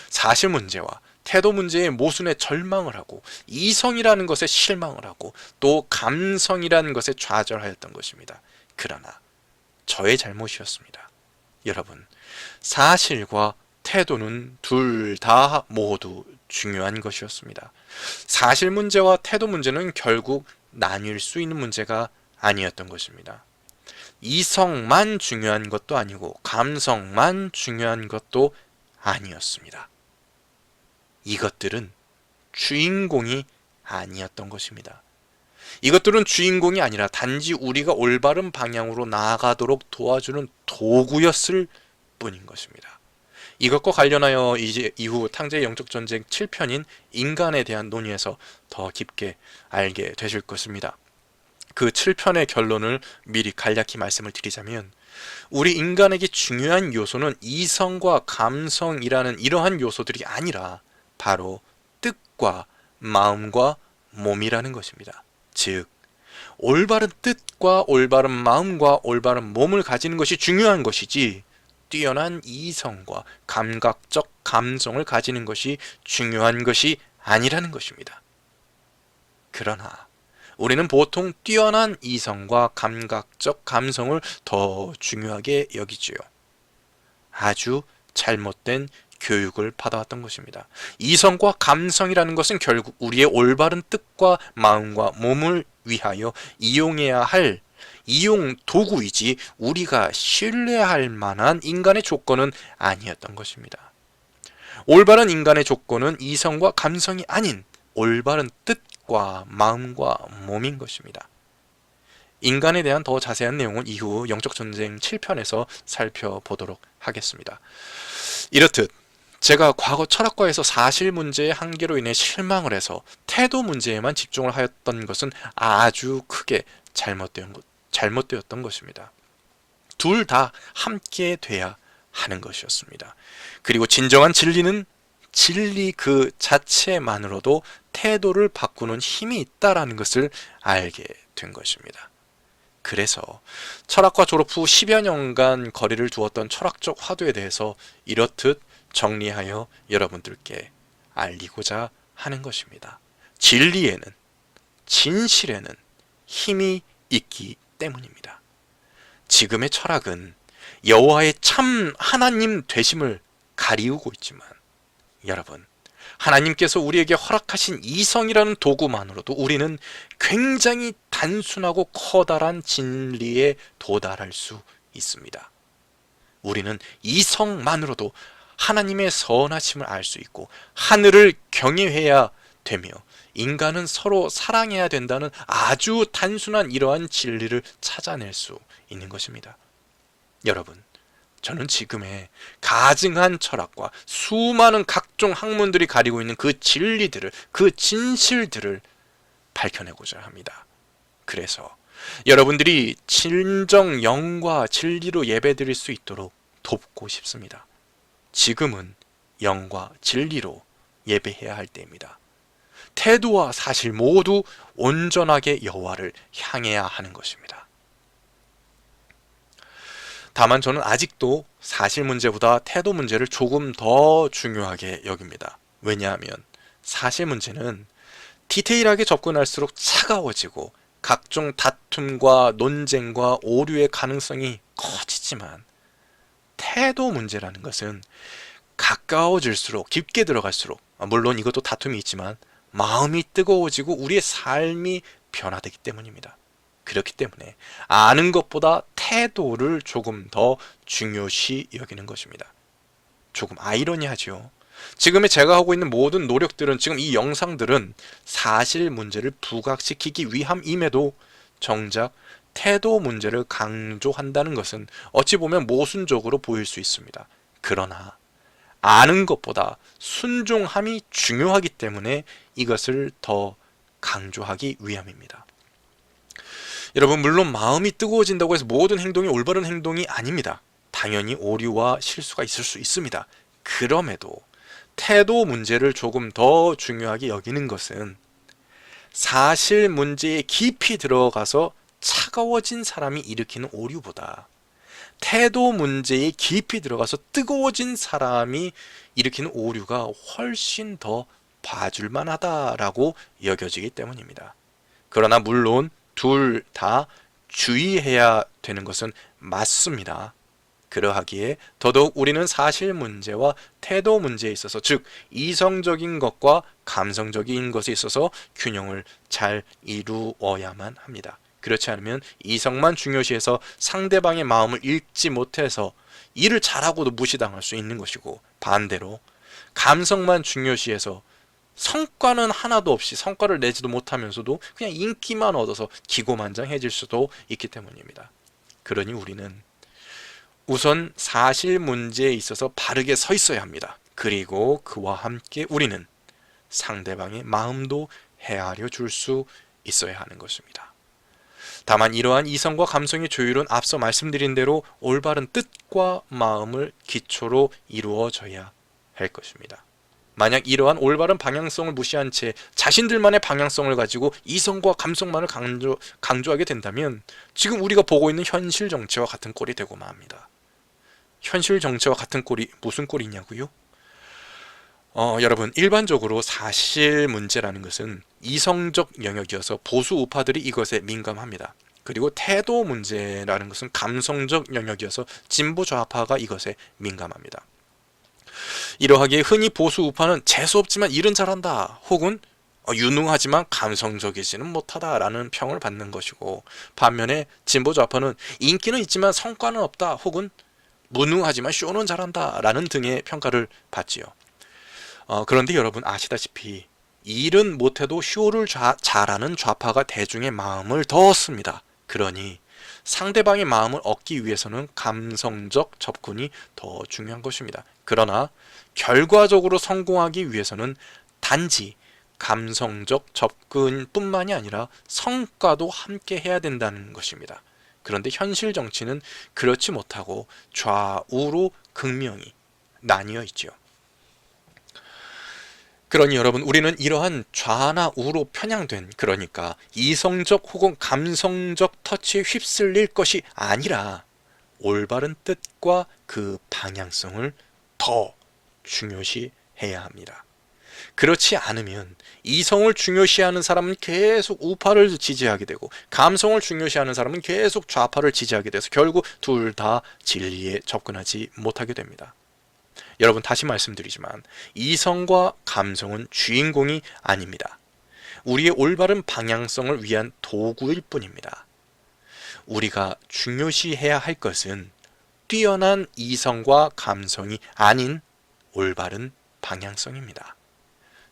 사실 문제와 태도 문제의 모순에 절망을 하고 이성이라는 것에 실망을 하고 또 감성이라는 것에 좌절하였던 것입니다. 그러나 저의 잘못이었습니다. 여러분, 사실과 태도는 둘 다 모두 중요한 것이었습니다. 사실 문제와 태도 문제는 결국 나뉠 수 있는 문제가 아니었던 것입니다. 이성만 중요한 것도 아니고 감성만 중요한 것도 아니었습니다. 이것들은 주인공이 아니었던 것입니다. 이것들은 주인공이 아니라 단지 우리가 올바른 방향으로 나아가도록 도와주는 도구였을 뿐인 것입니다. 이것과 관련하여 이제 이후 탕제의 영적 전쟁 7편인 인간에 대한 논의에서 더 깊게 알게 되실 것입니다. 그 7편의 결론을 미리 간략히 말씀을 드리자면, 우리 인간에게 중요한 요소는 이성과 감성이라는 이러한 요소들이 아니라 바로 뜻과 마음과 몸이라는 것입니다. 즉, 올바른 뜻과 올바른 마음과 올바른 몸을 가지는 것이 중요한 것이지, 뛰어난 이성과 감각적 감성을 가지는 것이 중요한 것이 아니라는 것입니다. 그러나 우리는 보통 뛰어난 이성과 감각적 감성을 더 중요하게 여기지요. 아주 잘못된 교육을 받아왔던 것입니다. 이성과 감성이라는 것은 결국 우리의 올바른 뜻과 마음과 몸을 위하여 이용해야 할 이용 도구이지, 우리가 신뢰할 만한 인간의 조건은 아니었던 것입니다. 올바른 인간의 조건은 이성과 감성이 아닌 올바른 뜻과 마음과 몸인 것입니다. 인간에 대한 더 자세한 내용은 이후 영적전쟁 7편에서 살펴보도록 하겠습니다. 이렇듯 제가 과거 철학과에서 사실 문제의 한계로 인해 실망을 해서 태도 문제에만 집중을 하였던 것은 아주 크게 잘못되었던 것입니다. 둘 다 함께 돼야 하는 것이었습니다. 그리고 진정한 진리는 진리 그 자체만으로도 태도를 바꾸는 힘이 있다라는 것을 알게 된 것입니다. 그래서 철학과 졸업 후 10여 년간 거리를 두었던 철학적 화두에 대해서 이렇듯 정리하여 여러분들께 알리고자 하는 것입니다. 진리에는, 진실에는 힘이 있기 때문입니다. 지금의 철학은 여호와의 참 하나님 되심을 가리우고 있지만, 여러분, 하나님께서 우리에게 허락하신 이성이라는 도구만으로도 우리는 굉장히 단순하고 커다란 진리에 도달할 수 있습니다. 우리는 이성만으로도 하나님의 선하심을 알 수 있고 하늘을 경외해야 되며 인간은 서로 사랑해야 된다는 아주 단순한 이러한 진리를 찾아낼 수 있는 것입니다. 여러분, 저는 지금의 가증한 철학과 수많은 각종 학문들이 가리고 있는 그 진리들을, 그 진실들을 밝혀내고자 합니다. 그래서 여러분들이 진정 영과 진리로 예배드릴 수 있도록 돕고 싶습니다. 지금은 영과 진리로 예배해야 할 때입니다. 태도와 사실 모두 온전하게 여호와를 향해야 하는 것입니다. 다만 저는 아직도 사실 문제보다 태도 문제를 조금 더 중요하게 여깁니다. 왜냐하면 사실 문제는 디테일하게 접근할수록 차가워지고 각종 다툼과 논쟁과 오류의 가능성이 커지지만, 태도 문제라는 것은 가까워질수록, 깊게 들어갈수록, 물론 이것도 다툼이 있지만 마음이 뜨거워지고 우리의 삶이 변화되기 때문입니다. 그렇기 때문에 아는 것보다 태도를 조금 더 중요시 여기는 것입니다. 조금 아이러니하죠. 지금의 제가 하고 있는 모든 노력들은, 지금 이 영상들은 사실 문제를 부각시키기 위함임에도 정작 태도 문제를 강조한다는 것은 어찌 보면 모순적으로 보일 수 있습니다. 그러나 아는 것보다 순종함이 중요하기 때문에 이것을 더 강조하기 위함입니다. 여러분, 물론 마음이 뜨거워진다고 해서 모든 행동이 올바른 행동이 아닙니다. 당연히 오류와 실수가 있을 수 있습니다. 그럼에도 태도 문제를 조금 더 중요하게 여기는 것은 사실 문제에 깊이 들어가서 차가워진 사람이 일으키는 오류보다 태도 문제에 깊이 들어가서 뜨거워진 사람이 일으키는 오류가 훨씬 더 봐줄만 하다라고 여겨지기 때문입니다. 그러나 물론 둘 다 주의해야 되는 것은 맞습니다. 그러하기에 더더욱 우리는 사실 문제와 태도 문제에 있어서, 즉 이성적인 것과 감성적인 것에 있어서 균형을 잘 이루어야만 합니다. 그렇지 않으면 이성만 중요시해서 상대방의 마음을 읽지 못해서 일을 잘하고도 무시당할 수 있는 것이고, 반대로 감성만 중요시해서 성과는 하나도 없이, 성과를 내지도 못하면서도 그냥 인기만 얻어서 기고만장해질 수도 있기 때문입니다. 그러니 우리는 우선 사실 문제에 있어서 바르게 서 있어야 합니다. 그리고 그와 함께 우리는 상대방의 마음도 헤아려 줄 수 있어야 하는 것입니다. 다만 이러한 이성과 감성의 조율은 앞서 말씀드린 대로 올바른 뜻과 마음을 기초로 이루어져야 할 것입니다. 만약 이러한 올바른 방향성을 무시한 채 자신들만의 방향성을 가지고 이성과 감성만을 강조하게 된다면 지금 우리가 보고 있는 현실 정치와 같은 꼴이 되고 맙니다. 현실 정치와 같은 꼴이 무슨 꼴이냐고요? 여러분, 일반적으로 사실 문제라는 것은 이성적 영역이어서 보수 우파들이 이것에 민감합니다. 그리고 태도 문제라는 것은 감성적 영역이어서 진보 좌파가 이것에 민감합니다. 이러하기에 흔히 보수 우파는 재수없지만 일은 잘한다, 혹은 유능하지만 감성적이지는 못하다 라는 평을 받는 것이고, 반면에 진보 좌파는 인기는 있지만 성과는 없다, 혹은 무능하지만 쇼는 잘한다 라는 등의 평가를 받지요. 그런데 여러분 아시다시피 일은 못해도 쇼를 잘하는 좌파가 대중의 마음을 더 얻습니다. 그러니 상대방의 마음을 얻기 위해서는 감성적 접근이 더 중요한 것입니다. 그러나 결과적으로 성공하기 위해서는 단지 감성적 접근뿐만이 아니라 성과도 함께 해야 된다는 것입니다. 그런데 현실 정치는 그렇지 못하고 좌우로 극명히 나뉘어 있죠. 그러니 여러분, 우리는 이러한 좌나 우로 편향된, 그러니까 이성적 혹은 감성적 터치에 휩쓸릴 것이 아니라 올바른 뜻과 그 방향성을 더 중요시해야 합니다. 그렇지 않으면 이성을 중요시하는 사람은 계속 우파를 지지하게 되고, 감성을 중요시하는 사람은 계속 좌파를 지지하게 돼서 결국 둘 다 진리에 접근하지 못하게 됩니다. 여러분, 다시 말씀드리지만 이성과 감성은 주인공이 아닙니다. 우리의 올바른 방향성을 위한 도구일 뿐입니다. 우리가 중요시해야 할 것은 뛰어난 이성과 감성이 아닌 올바른 방향성입니다.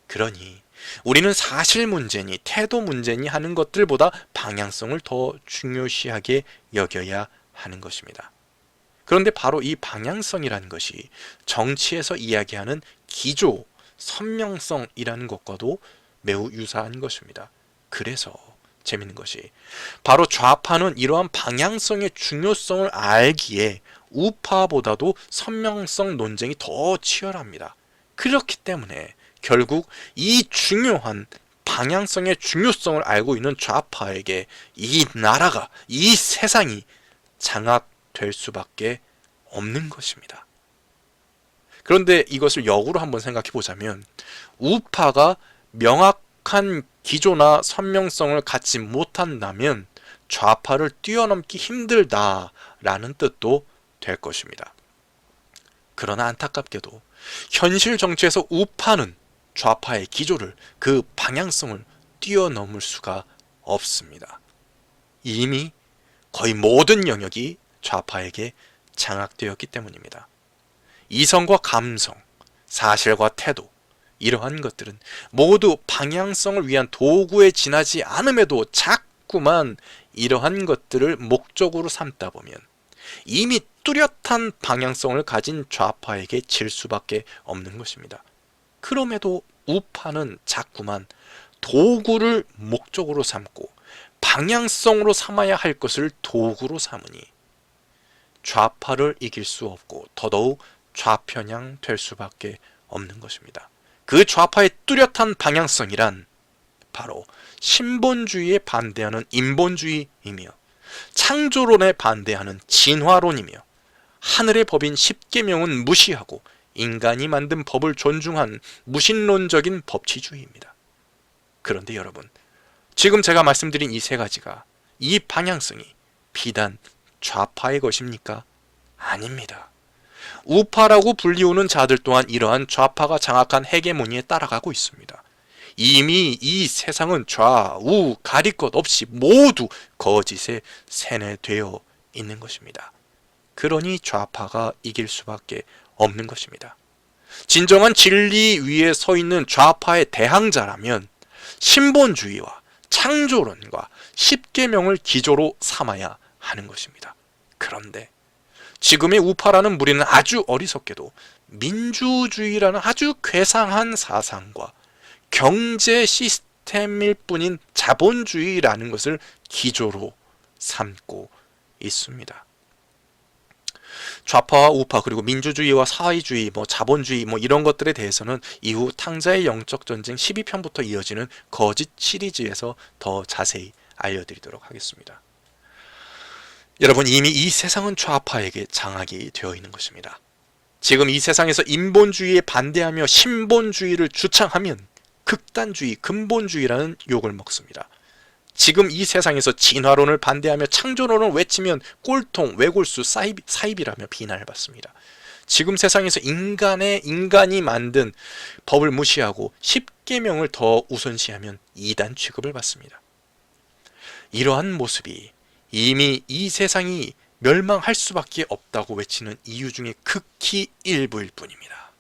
그러니 우리는 사실 문제니 태도 문제니 하는 것들보다 방향성을 더 중요시하게 여겨야 하는 것입니다. 그런데 바로 이 방향성이라는 것이 정치에서 이야기하는 기조, 선명성이라는 것과도 매우 유사한 것입니다. 그래서 재밌는 것이 바로 좌파는 이러한 방향성의 중요성을 알기에 우파보다도 선명성 논쟁이 더 치열합니다. 그렇기 때문에 결국 이 중요한 방향성의 중요성을 알고 있는 좌파에게 이 나라가, 이 세상이 장악될 수밖에 없는 것입니다. 그런데 이것을 역으로 한번 생각해 보자면, 우파가 명확한 기조나 선명성을 갖지 못한다면 좌파를 뛰어넘기 힘들다라는 뜻도 될 것입니다. 그러나 안타깝게도 현실 정치에서 우파는 좌파의 기조를, 그 방향성을 뛰어넘을 수가 없습니다. 이미 거의 모든 영역이 좌파에게 장악되었기 때문입니다. 이성과 감성, 사실과 태도, 이러한 것들은 모두 방향성을 위한 도구에 지나지 않음에도 자꾸만 이러한 것들을 목적으로 삼다 보면 이미 뚜렷한 방향성을 가진 좌파에게 질 수밖에 없는 것입니다. 그럼에도 우파는 자꾸만 도구를 목적으로 삼고 방향성으로 삼아야 할 것을 도구로 삼으니 좌파를 이길 수 없고 더더욱 좌편향 될 수밖에 없는 것입니다. 그 좌파의 뚜렷한 방향성이란 바로 신본주의에 반대하는 인본주의이며, 창조론에 반대하는 진화론이며, 하늘의 법인 십계명은 무시하고 인간이 만든 법을 존중한 무신론적인 법치주의입니다. 그런데 여러분, 지금 제가 말씀드린 이 세 가지가, 이 방향성이 비단 좌파의 것입니까? 아닙니다. 우파라고 불리우는 자들 또한 이러한 좌파가 장악한 헤게모니에 따라가고 있습니다. 이미 이 세상은 좌우 가릴 것 없이 모두 거짓에 세뇌되어 있는 것입니다. 그러니 좌파가 이길 수밖에 없는 것입니다. 진정한 진리 위에 서 있는 좌파의 대항자라면 신본주의와 창조론과 십계명을 기조로 삼아야 하는 것입니다. 그런데 지금의 우파라는 무리는 아주 어리석게도 민주주의라는 아주 괴상한 사상과 경제 시스템일 뿐인 자본주의라는 것을 기조로 삼고 있습니다. 좌파와 우파 그리고 민주주의와 사회주의, 자본주의 이런 것들에 대해서는 이후 탕자의 영적 전쟁 12편부터 이어지는 거짓 시리즈에서 더 자세히 알려드리도록 하겠습니다. 여러분, 이미 이 세상은 좌파에게 장악이 되어 있는 것입니다. 지금 이 세상에서 인본주의에 반대하며 신본주의를 주창하면 극단주의, 근본주의라는 욕을 먹습니다. 지금 이 세상에서 진화론을 반대하며 창조론을 외치면 꼴통, 외골수, 사입이라며 비난을 받습니다. 지금 세상에서 인간이 만든 법을 무시하고 10계명을 더 우선시하면 이단 취급을 받습니다. 이러한 모습이 이미 이 세상이 멸망할 수밖에 없다고 외치는 이유 중에 극히 일부일 뿐입니다.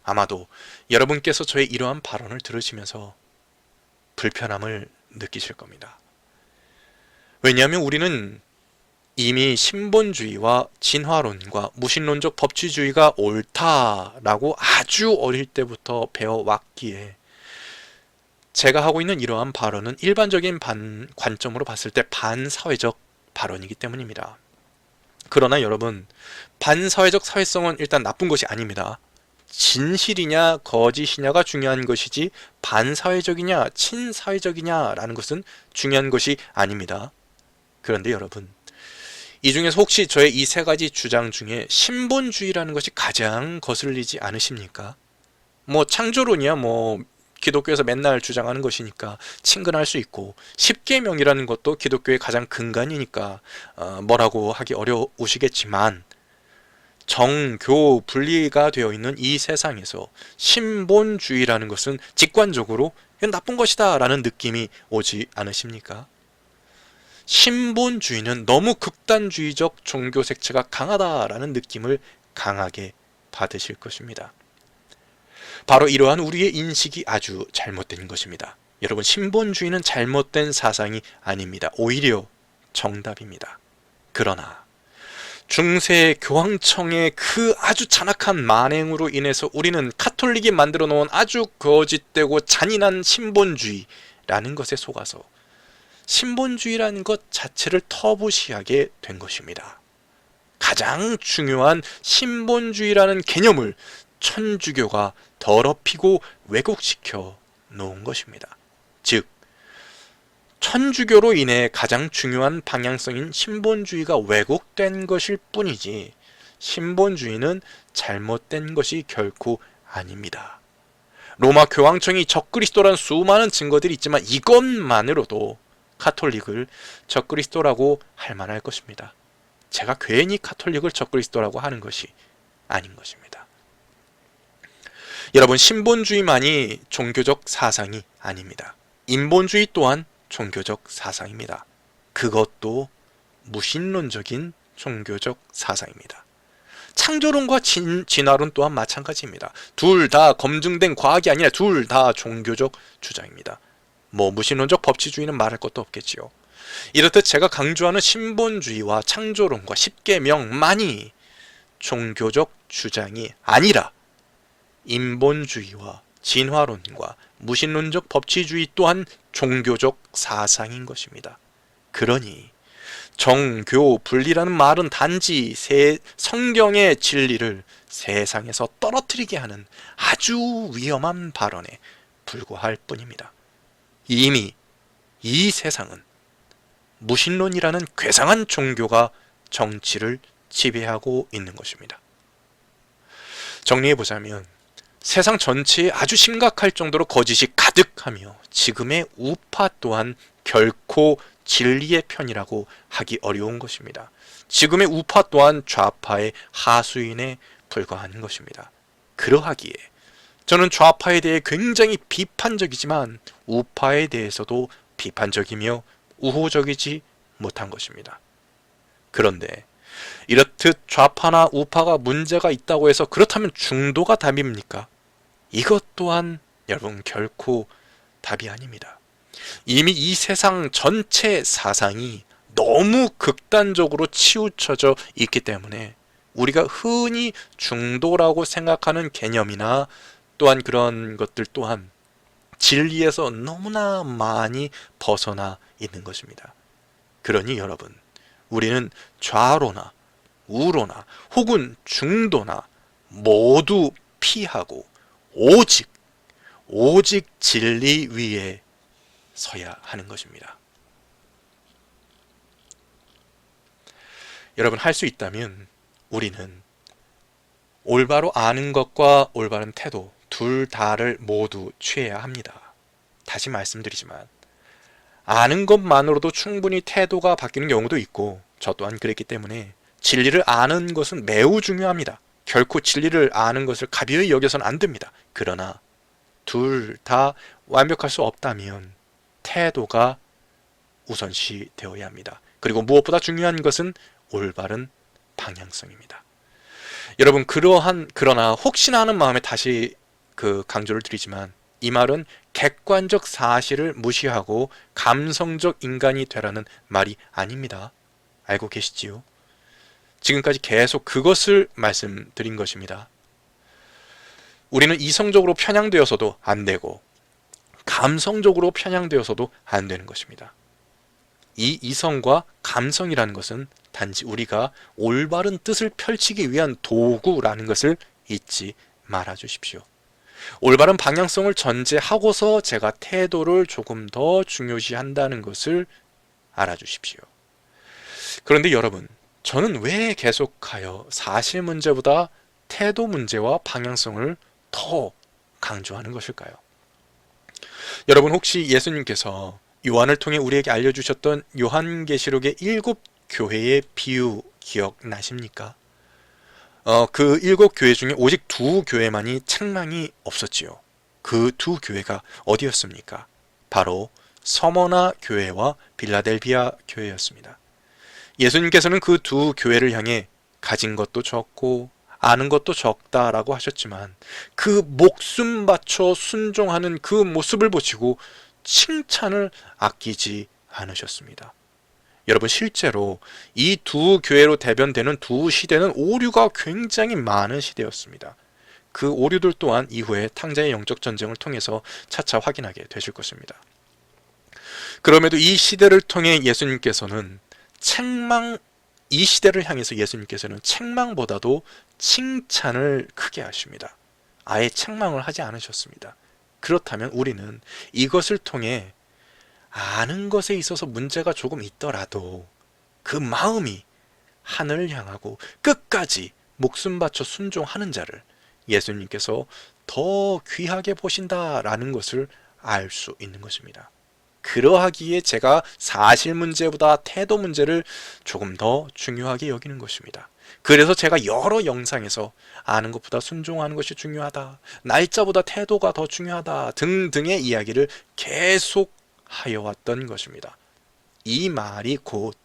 아마도 여러분께서 저의 이러한 발언을 들으시면서 불편함을 느끼실 겁니다. 왜냐하면 우리는 이미 신본주의와 진화론과 무신론적 법치주의가 옳다라고 아주 어릴 때부터 배워왔기에 제가 하고 있는 이러한 발언은 일반적인 관점으로 봤을 때 반사회적 발언이기 때문입니다. 그러나 여러분, 반사회적 사회성은 일단 나쁜 것이 아닙니다. 진실이냐 거짓이냐가 중요한 것이지 반사회적이냐 친사회적이냐라는 것은 중요한 것이 아닙니다. 그런데 여러분, 이 중에서 혹시 저의 이 세 가지 주장 중에 신본주의라는 것이 가장 거슬리지 않으십니까? 창조론이야 기독교에서 맨날 주장하는 것이니까 친근할 수 있고, 십계명이라는 것도 기독교의 가장 근간이니까 뭐라고 하기 어려우시겠지만, 정교 분리가 되어 있는 이 세상에서 신본주의라는 것은 직관적으로 이건 나쁜 것이다 라는 느낌이 오지 않으십니까? 신본주의는 너무 극단주의적 종교 색채가 강하다라는 느낌을 강하게 받으실 것입니다. 바로 이러한 우리의 인식이 아주 잘못된 것입니다. 여러분, 신본주의는 잘못된 사상이 아닙니다. 오히려 정답입니다. 그러나 중세 교황청의 그 아주 잔악한 만행으로 인해서 우리는 카톨릭이 만들어 놓은 아주 거짓되고 잔인한 신본주의라는 것에 속아서 신본주의라는 것 자체를 터부시하게 된 것입니다. 가장 중요한 신본주의라는 개념을 천주교가 더럽히고 왜곡시켜 놓은 것입니다. 즉, 천주교로 인해 가장 중요한 방향성인 신본주의가 왜곡된 것일 뿐이지 신본주의는 잘못된 것이 결코 아닙니다. 로마 교황청이 적그리스도란 수많은 증거들이 있지만 이것만으로도 카톨릭을 적그리스도라고 할 만할 것입니다. 제가 괜히 카톨릭을 적그리스도라고 하는 것이 아닌 것입니다. 여러분, 신본주의만이 종교적 사상이 아닙니다. 인본주의 또한 종교적 사상입니다. 그것도 무신론적인 종교적 사상입니다. 창조론과 진화론 또한 마찬가지입니다. 둘 다 검증된 과학이 아니라 둘 다 종교적 주장입니다. 무신론적 법치주의는 말할 것도 없겠지요. 이렇듯 제가 강조하는 신본주의와 창조론과 십계명만이 종교적 주장이 아니라 인본주의와 진화론과 무신론적 법치주의 또한 종교적 사상인 것입니다. 그러니 정교 분리라는 말은 단지 성경의 진리를 세상에서 떨어뜨리게 하는 아주 위험한 발언에 불과할 뿐입니다. 이미 이 세상은 무신론이라는 괴상한 종교가 정치를 지배하고 있는 것입니다. 정리해보자면 세상 전체에 아주 심각할 정도로 거짓이 가득하며 지금의 우파 또한 결코 진리의 편이라고 하기 어려운 것입니다. 지금의 우파 또한 좌파의 하수인에 불과한 것입니다. 그러하기에 저는 좌파에 대해 굉장히 비판적이지만 우파에 대해서도 비판적이며 우호적이지 못한 것입니다. 그런데 이렇듯 좌파나 우파가 문제가 있다고 해서 그렇다면 중도가 답입니까? 이것 또한 여러분 결코 답이 아닙니다. 이미 이 세상 전체 사상이 너무 극단적으로 치우쳐져 있기 때문에 우리가 흔히 중도라고 생각하는 개념이나 또한 그런 것들 또한 진리에서 너무나 많이 벗어나 있는 것입니다. 그러니 여러분, 우리는 좌로나 우로나 혹은 중도나 모두 피하고 오직 진리 위에 서야 하는 것입니다. 여러분, 할 수 있다면 우리는 올바로 아는 것과 올바른 태도 둘 다를 모두 취해야 합니다. 다시 말씀드리지만 아는 것만으로도 충분히 태도가 바뀌는 경우도 있고 저 또한 그랬기 때문에 진리를 아는 것은 매우 중요합니다. 결코 진리를 아는 것을 가벼이 여겨서는 안 됩니다. 그러나 둘 다 완벽할 수 없다면 태도가 우선시 되어야 합니다. 그리고 무엇보다 중요한 것은 올바른 방향성입니다. 여러분, 그러나 혹시나 하는 마음에 다시 강조를 드리지만 이 말은 객관적 사실을 무시하고 감성적 인간이 되라는 말이 아닙니다. 알고 계시지요? 지금까지 계속 그것을 말씀드린 것입니다. 우리는 이성적으로 편향되어서도 안 되고 감성적으로 편향되어서도 안 되는 것입니다. 이 이성과 감성이라는 것은 단지 우리가 올바른 뜻을 펼치기 위한 도구라는 것을 잊지 말아 주십시오. 올바른 방향성을 전제하고서 제가 태도를 조금 더 중요시한다는 것을 알아주십시오. 그런데 여러분, 저는 왜 계속하여 사실 문제보다 태도 문제와 방향성을 더 강조하는 것일까요? 여러분, 혹시 예수님께서 요한을 통해 우리에게 알려주셨던 요한계시록의 7교회의 비유 기억나십니까? 그 7교회 중에 오직 2교회만이 책망이 없었지요. 그 2교회가 어디였습니까? 바로 서머나 교회와 빌라델비아 교회였습니다. 예수님께서는 그 2교회를 향해 가진 것도 적고 아는 것도 적다라고 하셨지만 그 목숨 바쳐 순종하는 그 모습을 보시고 칭찬을 아끼지 않으셨습니다. 여러분, 실제로 이 2교회로 대변되는 2시대는 오류가 굉장히 많은 시대였습니다. 그 오류들 또한 이후에 탕자의 영적 전쟁을 통해서 차차 확인하게 되실 것입니다. 그럼에도 이 시대를 통해 예수님께서는 이 시대를 향해서 예수님께서는 책망보다도 칭찬을 크게 하십니다. 아예 책망을 하지 않으셨습니다. 그렇다면 우리는 이것을 통해 아는 것에 있어서 문제가 조금 있더라도 그 마음이 하늘을 향하고 끝까지 목숨 바쳐 순종하는 자를 예수님께서 더 귀하게 보신다라는 것을 알 수 있는 것입니다. 그러하기에 제가 사실 문제보다 태도 문제를 조금 더 중요하게 여기는 것입니다. 그래서 제가 여러 영상에서 아는 것보다 순종하는 것이 중요하다, 날짜보다 태도가 더 중요하다 등등의 이야기를 계속 하여 왔던 것입니다. 이 말이 곧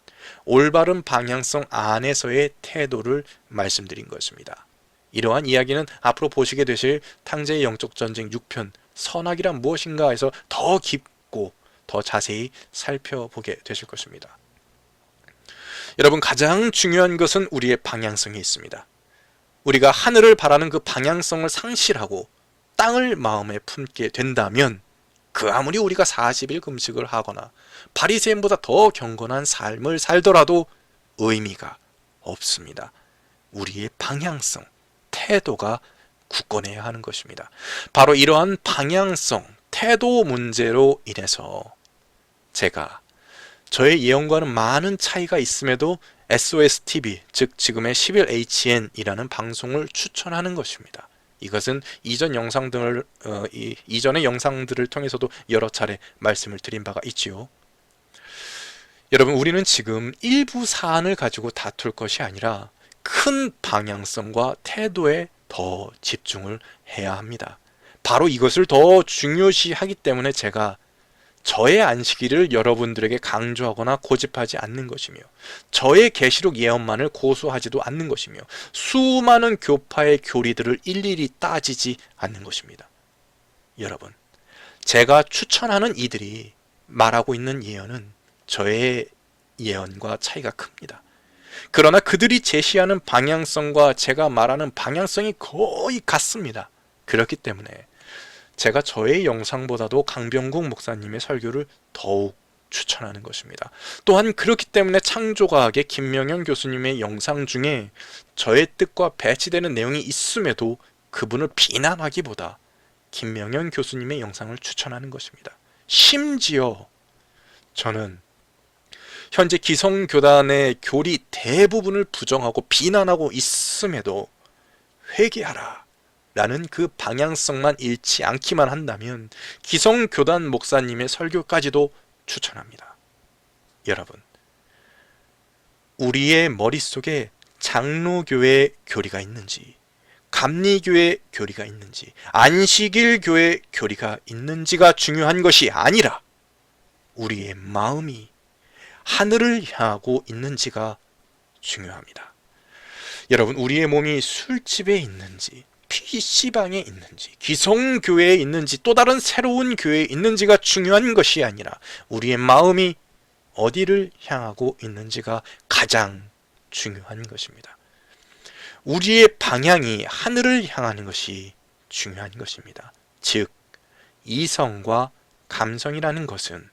올바른 방향성 안에서의 태도를 말씀드린 것입니다. 이러한 이야기는 앞으로 보시게 되실 탕제의 영적 전쟁 6편 선악이란 무엇인가에서 더 깊고 더 자세히 살펴보게 되실 것입니다. 여러분, 가장 중요한 것은 우리의 방향성이 있습니다. 우리가 하늘을 바라는 그 방향성을 상실하고 땅을 마음에 품게 된다면 그 아무리 우리가 40일 금식을 하거나 바리새인보다 더 경건한 삶을 살더라도 의미가 없습니다. 우리의 방향성, 태도가 굳건해야 하는 것입니다. 바로 이러한 방향성, 태도 문제로 인해서 제가 저의 예언과는 많은 차이가 있음에도 SOSTV, 즉 지금의 11HN이라는 방송을 추천하는 것입니다. 이것은 이전의 영상들을 통해서도 여러 차례 말씀을 드린 바가 있지요. 여러분, 우리는 지금 일부 사안을 가지고 다툴 것이 아니라 큰 방향성과 태도에 더 집중을 해야 합니다. 바로 이것을 더 중요시하기 때문에 제가 저의 안식일을 여러분들에게 강조하거나 고집하지 않는 것이며 저의 계시록 예언만을 고수하지도 않는 것이며 수많은 교파의 교리들을 일일이 따지지 않는 것입니다. 여러분, 제가 추천하는 이들이 말하고 있는 예언은 저의 예언과 차이가 큽니다. 그러나 그들이 제시하는 방향성과 제가 말하는 방향성이 거의 같습니다. 그렇기 때문에 제가 저의 영상보다도 강병국 목사님의 설교를 더욱 추천하는 것입니다. 또한 그렇기 때문에 창조과학의 김명현 교수님의 영상 중에 저의 뜻과 배치되는 내용이 있음에도 그분을 비난하기보다 김명현 교수님의 영상을 추천하는 것입니다. 심지어 저는 현재 기성교단의 교리 대부분을 부정하고 비난하고 있음에도 회개하라 라는 그 방향성만 잃지 않기만 한다면 기성교단 목사님의 설교까지도 추천합니다. 여러분, 우리의 머릿속에 장로교회 교리가 있는지, 감리교회 교리가 있는지, 안식일 교회 교리가 있는지가 중요한 것이 아니라 우리의 마음이 하늘을 향하고 있는지가 중요합니다. 여러분, 우리의 몸이 술집에 있는지, PC방에 있는지, 기성교회에 있는지, 또 다른 새로운 교회에 있는지가 중요한 것이 아니라 우리의 마음이 어디를 향하고 있는지가 가장 중요한 것입니다. 우리의 방향이 하늘을 향하는 것이 중요한 것입니다. 즉, 이성과 감성이라는 것은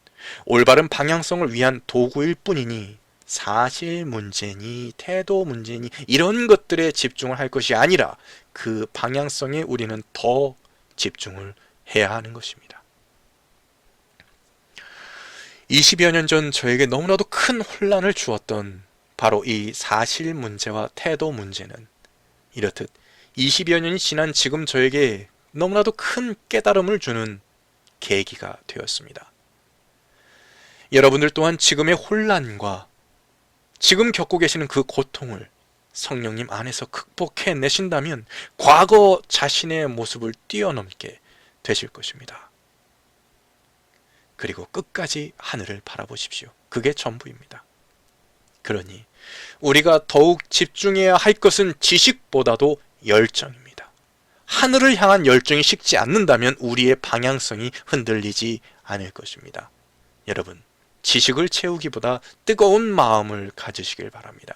올바른 방향성을 위한 도구일 뿐이니 사실 문제니 태도 문제니 이런 것들에 집중을 할 것이 아니라 그 방향성에 우리는 더 집중을 해야 하는 것입니다. 20여 년 전 저에게 너무나도 큰 혼란을 주었던 바로 이 사실 문제와 태도 문제는 이렇듯 20여 년이 지난 지금 저에게 너무나도 큰 깨달음을 주는 계기가 되었습니다. 여러분들 또한 지금의 혼란과 지금 겪고 계시는 그 고통을 성령님 안에서 극복해 내신다면 과거 자신의 모습을 뛰어넘게 되실 것입니다. 그리고 끝까지 하늘을 바라보십시오. 그게 전부입니다. 그러니 우리가 더욱 집중해야 할 것은 지식보다도 열정입니다. 하늘을 향한 열정이 식지 않는다면 우리의 방향성이 흔들리지 않을 것입니다. 여러분, 지식을 채우기보다 뜨거운 마음을 가지시길 바랍니다.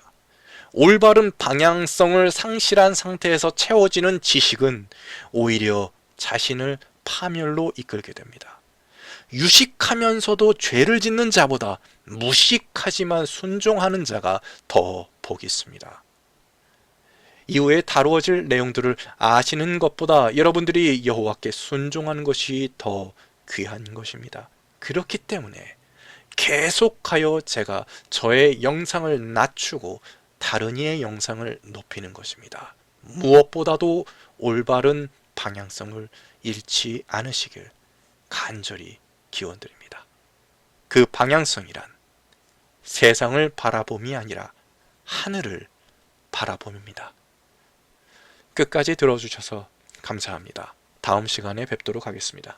올바른 방향성을 상실한 상태에서 채워지는 지식은 오히려 자신을 파멸로 이끌게 됩니다. 유식하면서도 죄를 짓는 자보다 무식하지만 순종하는 자가 더 복이 있습니다. 이후에 다루어질 내용들을 아시는 것보다 여러분들이 여호와께 순종하는 것이 더 귀한 것입니다. 그렇기 때문에 계속하여 제가 저의 영상을 낮추고 다른 이의 영상을 높이는 것입니다. 무엇보다도 올바른 방향성을 잃지 않으시길 간절히 기원드립니다. 그 방향성이란 세상을 바라봄이 아니라 하늘을 바라봄입니다. 끝까지 들어주셔서 감사합니다. 다음 시간에 뵙도록 하겠습니다.